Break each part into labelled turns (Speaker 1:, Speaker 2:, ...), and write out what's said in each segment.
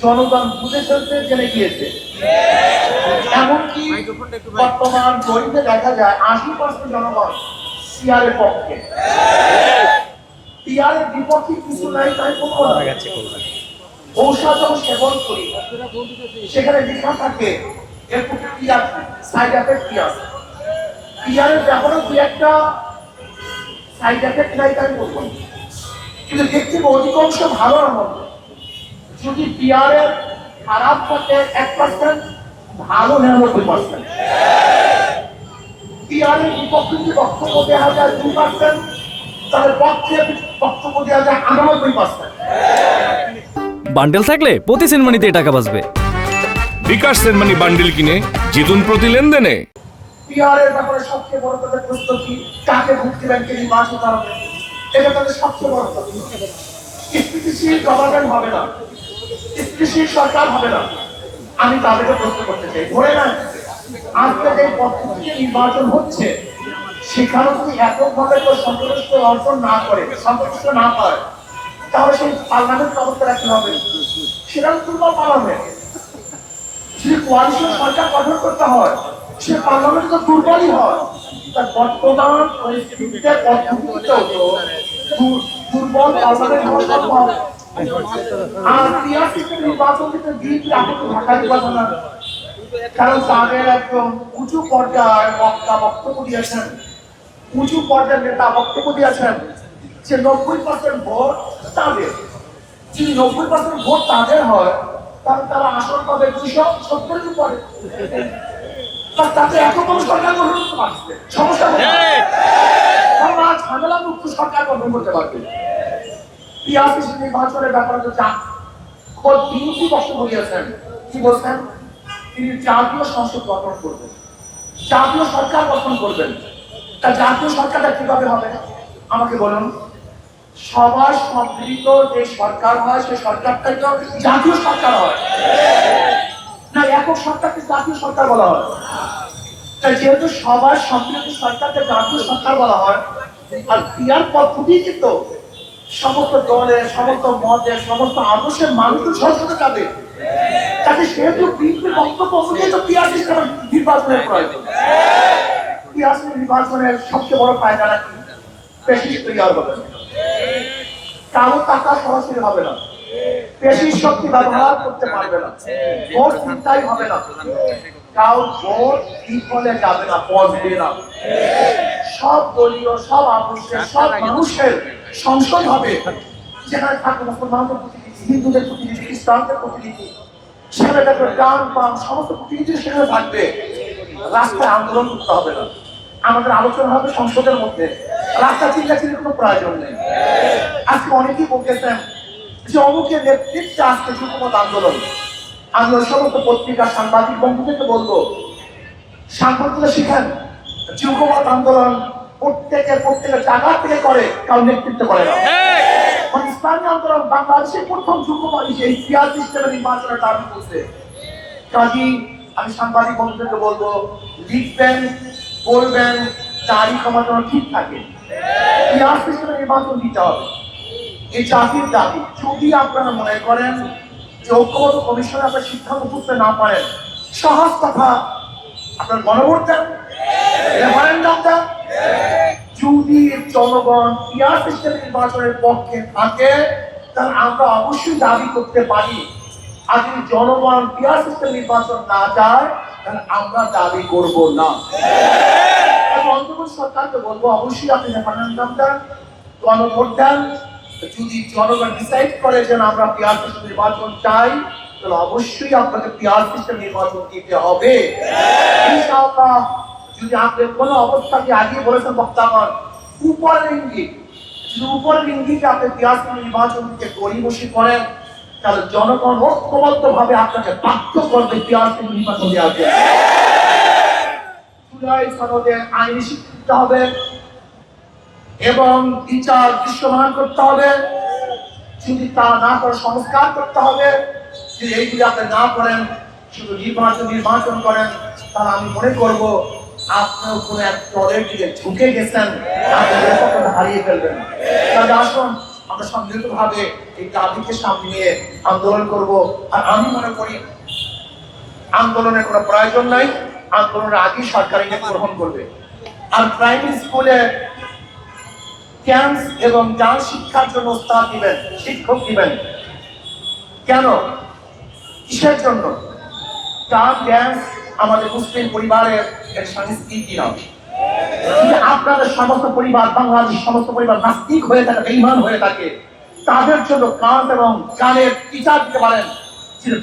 Speaker 1: জনগণ বুঝে ফেলতে জেনে গিয়েছে। এমনকি বর্তমান জরিপে দেখা যায় 80% জনগণ পিয়ারের পক্ষে। পিয়ারের বিপক্ষে কিছু নাই, তাই ঔষধ যখন সেবন করি সেখানে লেখা থাকে এর প্রতি কি আছে, সাইড এফেক্ট কি আছে। পিয়ারের ব্যাপারে দুই একটা সাইড এফেক্ট নাই তাই বলবো, কিন্তু দেখছি অধিকাংশ ভালোর মধ্যে যদি পিয়ারের খারাপ থাকে 1%, ভালো 99%। পিয়ারের বিপক্ষে যদি বক্তব্য দেওয়া যায় 2%, তাহলে পক্ষে বক্তব্য দেওয়া যায় 98%।
Speaker 2: বান্ডেল থাকলে প্রতি সেনমানিতে টাকা বাঁচবে।
Speaker 3: বিকাশ সেনমানি বান্ডেল কিনে জিতুন প্রতি লেনদেনে।
Speaker 1: পিয়ারের ব্যাপারে সবচেয়ে বড় কথা প্রশ্ন কি, কাকে ভোট দিবেন, কে নির্বাচন করাবেন, এটা তাদের সবচেয়ে বড় কথা। স্থিতিশীল গভর্নমেন্ট হবে না, স্থিতিশীল সরকার হবে না। আমি তাদেরকে প্রশ্ন করতে চাই, ধরে না আজকে যে পদ্ধতিতে নির্বাচন হচ্ছে সেখানে যদি এককভাবে কেউ সন্তুষ্ট অর্জন না করে, সন্তুষ্ট না হয়, তাহলে সেই পার্লামেন্ট অবস্থা রাখতে হবে। সেটা দুর্বল পার্লামেন্ট। যদি কোয়ালিশন সরকার গঠন করতে হয়, সে পার্লামেন্ট তো দুর্বলই হয়। তার বর্তমান পরিস্থিতিতে দুর্বল পার্লামেন্ট হওয়া সম্ভব। আর টিআরসিতে নির্বাচন দিতে বিএনপি আপত্তি ঢাকা নির্বাচন না, কারণ তাদের একজন উঁচু পর্যায়ের বক্তা বক্তব্য দিয়েছেন, উঁচু পর্যায়ের নেতা বক্তব্য দিয়েছেন যে 90% ভোট তাদের। যদি 90% ভোট তাদের হয় তাহলে তারা আসন পাবে 270 উপরে। তাতে এত বড় সরকার গঠন করতে পারছে, সমস্যা তারা ঝামেলা মুক্ত সরকার গঠন করতে পারবে। টিআরসি নির্বাচনের ব্যাপারে তো বিএনপি বক্তব্য দিয়েছেন, কি বলছেন, তিনি জাতীয় সংসদ গঠন করবেন, জাতীয় সরকার গঠন করবেন। তা জাতীয় সরকারটা কিভাবে হবে আমাকে বলুন। সবার সম্মিলিত যে সরকার হয় সে সরকারটাই তো জাতীয় সরকার হয় না, একক সরকারকে জাতীয় সরকার বলা হয়। তাই যেহেতু সবার সম্মিলিত সরকারকে জাতীয় সরকার বলা হয়, আর পিয়ার পদ্ধতি কিন্তু সমস্ত দলের, সমস্ত মতের, সমস্ত আদর্শের মানুষের সংসদে যাবে। তাতে সেহেতু বিএনপির বক্তব্য অনুযায়ী তো পিয়ার সিস্টেমের নির্বাচনের প্রয়োজন। পিয়ার নির্বাচনের সবচেয়ে বড় ফায়দাটা কি, পেশি তৈরি হবে, কারো টাকা সরাসরি হবে না, পেশি শক্তি ব্যবহার করতে পারবে না, ভোট চিন্তাই হবে না, কারো ভোট বিফলে যাবে না, পচবে না। সব দলীয়, সব আদর্শের, সব মানুষের সংসদ হবে, যেখানে থাকবে মুসলমানদের প্রতিনিধি, হিন্দুদের প্রতিনিধি, খ্রিস্টানদের প্রতিনিধি, সেখানে থাকবে ডান বাম সমস্ত প্রতিনিধি সেখানে থাকবে। রাস্তায় আন্দোলন করতে হবে না, আমাদের আলোচনা হবে সংসদের মধ্যে, রাস্তা চিল্লাচিল্লির কোনো প্রয়োজন নেই। আজকে অনেকেই বলতেছেন যে অমুকের নেতৃত্বে আজকে যুগপৎ আন্দোলন। আমি ওই সমস্ত পত্রিকা সাংবাদিক বন্ধুদেরকে বলবো, সাংবাদিকরা শিখেন যুগপৎ আন্দোলন প্রত্যেকের জায়গা থেকে করে, কারো নেতৃত্ব করে না। মানে ইসলামী আন্দোলন বাংলাদেশের প্রথম যুগপৎ এই পিয়ার সিস্টেমের নির্বাচনের দাবি করছে। কাজী আমি সাংবাদিক বন্ধুদেরকে বলবো, লিখবেন, বলবেন, তারিখ আমার যেন ঠিক থাকে। পিয়ার সিস্টেমের নির্বাচন দিতে হবে, এই জাতির দাবি। যদি আপনারা মনে করেন যে ঐক্যবদ্ধ কমিশনে আপনার সিদ্ধান্ত বুঝতে না পারেন, সহজ কথা, আপনার গণভোট দেন, রেফারেন্ডাম দেন। যদি জনগণ পিয়ার সিস্টেম নির্বাচনের পক্ষে থাকে তাহলে আমরা অবশ্যই দাবি করতে পারি, আর যদি জনগণ পিয়ার সিস্টেম নির্বাচন না চায় তাহলে আমরা দাবি করব না। অন্তর্বর্তী সরকারকে বলবো, অবশ্যই আপনি রেফারেন্ডাম দেন, গণভোট দেন। যদি জনগণ ডিসাইড করে যে আমরা পিয়ার সিস্টেম নির্বাচন চাই তাহলে অবশ্যই আপনাকে পিয়ার সিস্টেম নির্বাচন দিতে হবে। ইনশাআল্লাহ যদি আপনার কোনো অবস্থাকে আগে বলেছেন বক্তাগণ, উপরের ইঙ্গিত, যদি উপরের ইঙ্গিতে আপনি পিয়ার সিস্টেম নির্বাচনকে গড়িমসি করেন তাহলে জনগণ ঐক্যবদ্ধ ভাবে আপনাকে বাধ্য করবে পিয়ার সিস্টেম নির্বাচন দেওয়ার জন্য। জুলাই সনদে আইনি স্বীকৃতি হবে এবং বিচার দৃশ্যমান করতে হবে। যদি তা না করে সংস্কার করতে হবে। যদি এইগুলি আপনি না করেন, শুধু নির্বাচন করেন, তাহলে আমি মনে করব আপনিও কোনো এক দলের দিকে ঝুঁকে গেছেন, আপনি হারিয়ে ফেলবেন। তাহলে আসুন আমরা সম্মিলিতভাবে এই দাবিকে সামনে নিয়ে আন্দোলন করব। আর আমি মনে করি আন্দোলনের কোনো প্রয়োজন নাই, আন্দোলনের আগেই সরকার এটা গ্রহণ করবে। আর প্রাইমারি স্কুলে ক্যাম্প এবং ডান্স শিক্ষার জন্য উস্তাদ দিবেন, শিক্ষক দিবেন। কেন, কিসের জন্য? গান ড্যান্স আমাদের মুসলিম পরিবারের এর সংস্কৃতি নয়। আপনাদের সমস্ত পরিবার, বাংলাদেশ সমস্ত পরিবার নাস্তিক হয়ে থাকে, বেঈমান হয়ে থাকে, তাদের জন্য গান এবং গানের টিচার দিতে পারেন।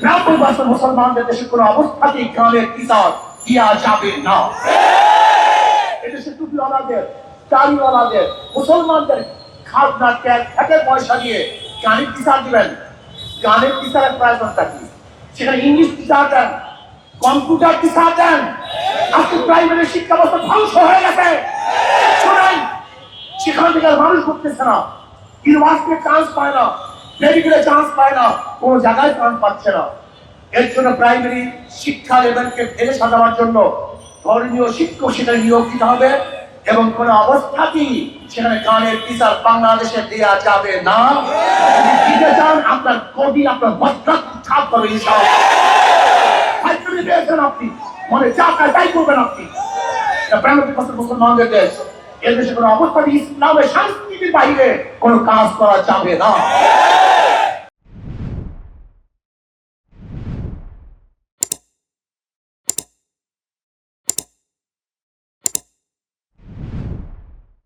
Speaker 1: ব্রাহ্মণ ভাষার মুসলমানদের দেশে কোনো অবস্থাতেই গানের টিচার দেওয়া যাবে না। এদেশে টুপিওয়ালাদের, দাড়িওয়ালাদের, মুসলমানদের খাজনা ট্যাক্স থেকে পয়সা দিয়ে গানের টিচার দিবেন। গানের টিচারের প্রয়োজনটা কি? সেখানে ইংলিশ টিচার দেন, কম্পিউটার টিচার দেন। আজকে প্রাইমারি শিক্ষা ব্যবস্থা ধ্বংস হয়ে গেছে। শোনেন, সেখান থেকে মানুষ করতেছে না, ইউনিভার্সিটিতে চান্স পায় না, মেডিকেলে চান্স পায় না, কোনো জায়গায় চান্স পাচ্ছে না। এর জন্য প্রাইমারি শিক্ষা লেভেলকে ফেলে সাজাবার জন্য ধর্মীয় শিক্ষক সেখানে নিয়োগ দিতে হবে এবং কোনো অবস্থাতেই সেখানে গানের টিচার বাংলাদেশে দেওয়া যাবে না। যদি দিতে চান আপনার কবি আপনার বস্ত্র ছাপ করবে ইনশাআল্লাহ। আপনি মনে যা চায় তাই করবেন আপনি। মুসলমানদের দেশ, এ দেশে কোনো অবস্থাতে ইসলামের সংস্কৃতির বাইরে কোনো কাজ করা যাবে না।